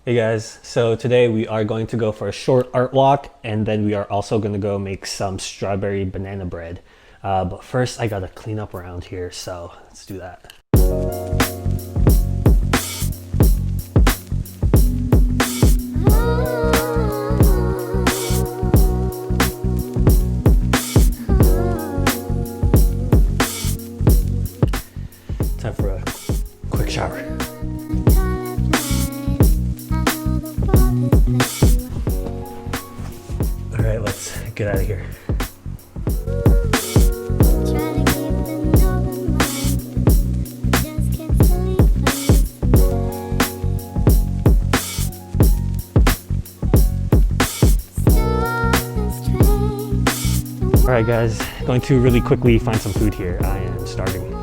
Hey guys, so today we are going to go for a short art walk and then we are also going to go make some strawberry banana bread. But first I gotta clean up around here, so let's do that. Time for a quick shower. Alright, let's get out of here. Alright guys, going to really quickly find some food here. I am starving.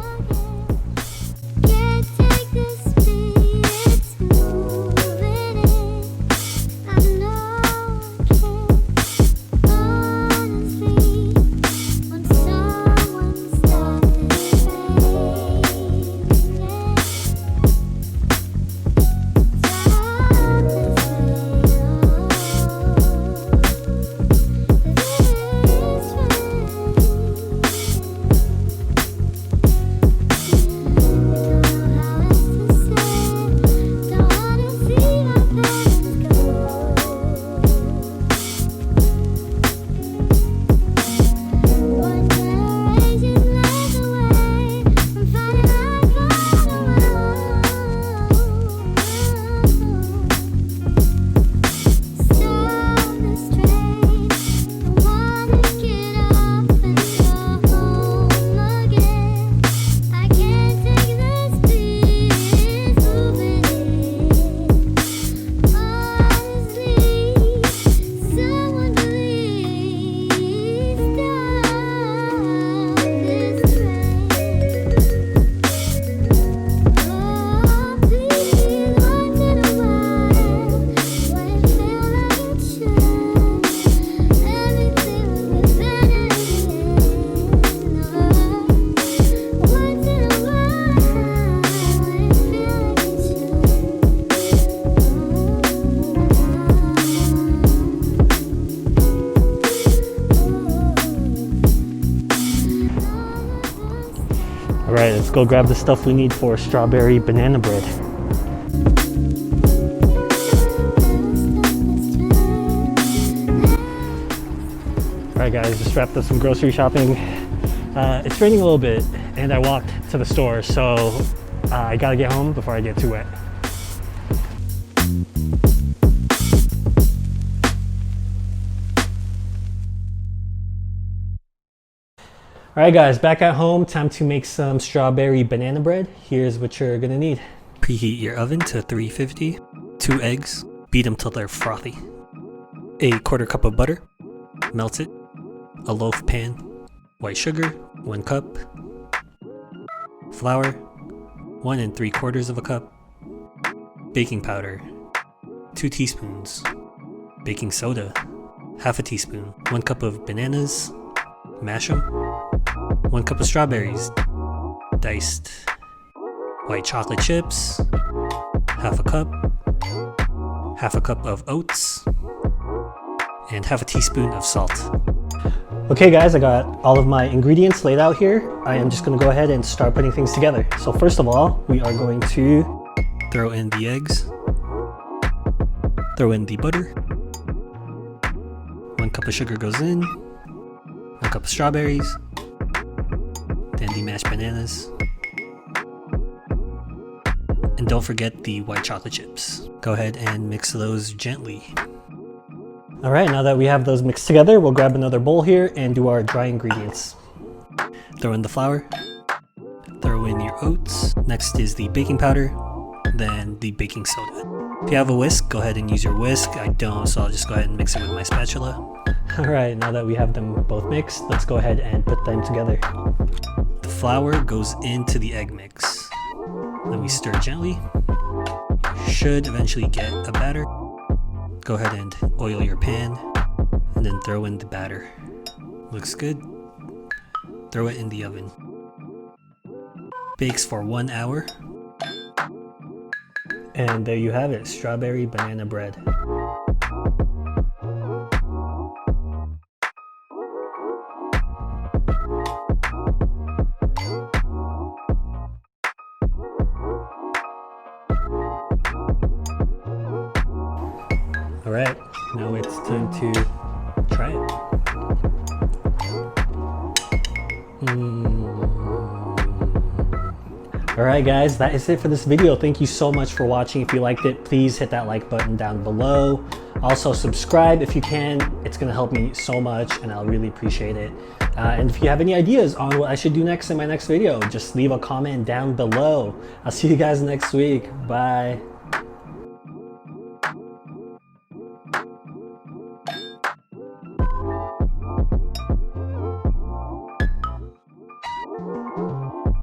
Alright, let's go grab the stuff we need for strawberry banana bread. Alright guys, just wrapped up some grocery shopping. It's raining a little bit and I walked to the store, so I gotta get home before I get too wet. Alright guys, back at home, time to make some strawberry banana bread. Here's what you're gonna need. Preheat your oven to 350, 2 eggs, beat them till they're frothy. A 1/4 cup of butter, melt it. A loaf pan, white sugar, 1 cup. Flour, 1 3/4 cup. Baking powder, 2 teaspoons. Baking soda, 1/2 teaspoon. 1 cup of bananas, mash them. 1 cup of strawberries, diced. White chocolate chips, 1/2 cup. 1/2 cup of oats, and 1/2 teaspoon of salt. Okay guys, I got all of my ingredients laid out here. I am just gonna go ahead and start putting things together. So first of all, we are going to throw in the eggs, throw in the butter, 1 cup of sugar goes in, 1 cup of strawberries, then the mashed bananas, and don't forget the white chocolate chips. Go ahead and mix those gently. Alright, now that we have those mixed together, we'll grab another bowl here and do our dry ingredients. Throw in the flour, throw in your oats, next is the baking powder, then the baking soda. If you have a whisk, go ahead and use your whisk. I don't, so I'll just go ahead and mix it with my spatula. Alright, now that we have them both mixed, let's go ahead and put them together. The flour goes into the egg mix. Then we stir gently. You should eventually get a batter. Go ahead and oil your pan and then throw in the batter. Looks good. Throw it in the oven. Bakes for 1 hour. And there you have it, strawberry banana bread. All right, now it's time to try it. All right guys, that is it for this video. Thank you so much for watching. If you liked it, please hit that like button down below. Also subscribe if you can. It's gonna help me so much and I'll really appreciate it. And if you have any ideas on what I should do next in my next video, just leave a comment down below. I'll see you guys next week. Bye.